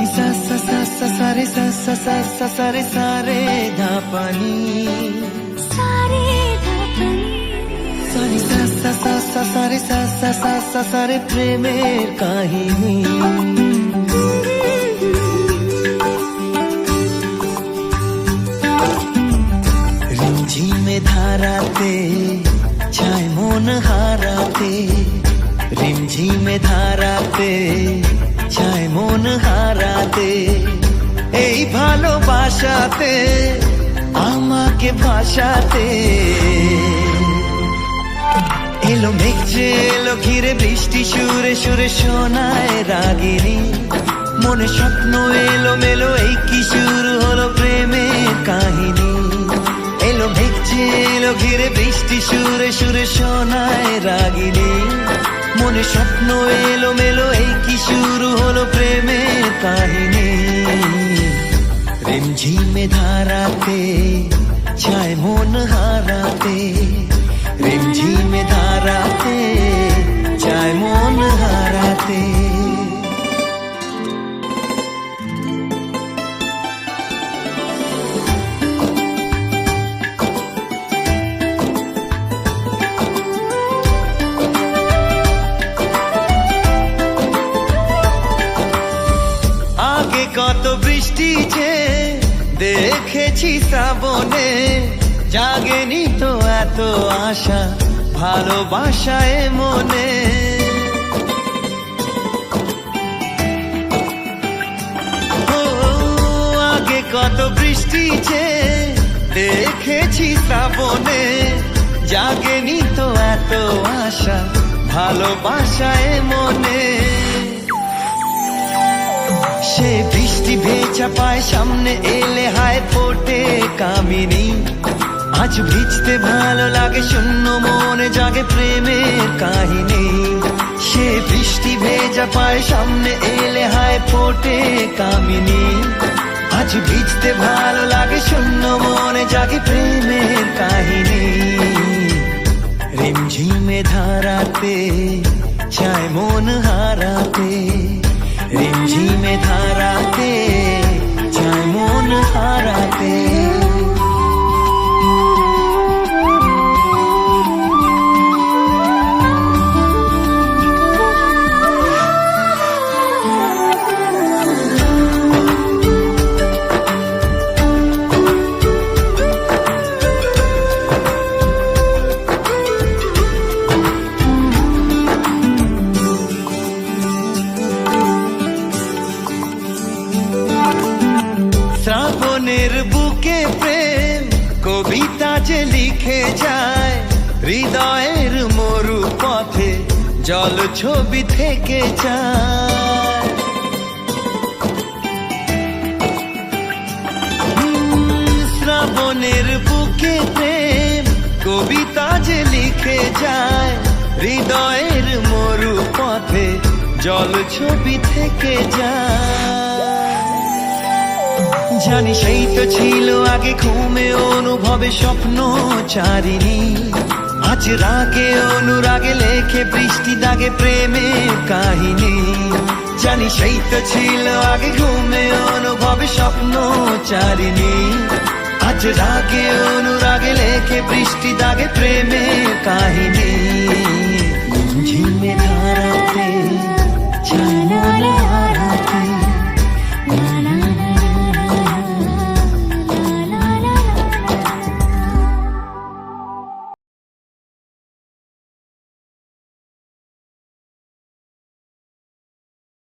नि सा सा सा सा सा रे सा सा सा सा सा रे सा रे धा पा नी सा नि सा सा सा सा सा रे सा सा सा सा सा रे प्रेमेर काहिनी रिमझिमे धाराते চায় মন হারাতে রিমঝিমে ধারাতে চায় মন হারাতে এই ভালোবাসাতে আমাকে ভাসাতে এলো মেঘ যে এলো ঘিরে বৃষ্টি সুরে সুরে শোনায় রাগিনী মনে স্বপ্ন এলো মেলো এই কি শুরু হলো প্রেমের কাহিনী এলো মেঘ যে এলো ঘিরে বৃষ্টি সুরে সুরে শোনায় রাগিনী মনে স্বপ্ন এলো মেলো এই কি শুরু হলো প্রেমের কাহিনী রিমঝিমে ধারাতে চায় মন হারাতে রিমঝিমে ধারাতে চায় মন হারাতে কত বৃষ্টি যে দেখেছি শ্রাবণে জাগেনি তো এত আশা ভালোবাসায় মনে ও আগে কত বৃষ্টি যে দেখেছি শ্রাবণে জাগেনি তো এত আশা ভালোবাসায় মনে সে বৃষ্টি ভেজা পায় সামনে এলে হায় ফোটে কামিনী আজ ভিজতে ভালো লাগে শূন্য মনে জাগে প্রেমের কাহিনী সে বৃষ্টি ভেজা পায় সামনে এলে হায় ফোটে কামিনী আজ ভিজতে ভালো লাগে শূন্য মনে জাগে প্রেমের কাহিনী রিমঝিমে ধারাতে চায় মন হারাতে রিমঝিমে ধারাতে চায় মন হারাতে শ্রাবণের বুকে প্রেম কবিতা যে লিখে যায় হৃদয়ের মরু পথে জল ছবি থেকে যায় শ্রাবণের বুকে প্রেম কবিতা যে লিখে যায় হৃদয়ের মরু পথে জল ছবি থেকে যায় জানি সেই তো ছিল আগে ঘুমে অনুভবে স্বপ্ন চারিণী আজ রাগে অনুরাগে লেখে বৃষ্টি দাগে প্রেমের কাহিনী জানি সেই তো ছিল আগে ঘুমে অনুভবে স্বপ্ন চারিণী আজ রাগে অনুরাগে লেখে বৃষ্টি দাগে প্রেমের কাহিনী ঝিমে ধারাতে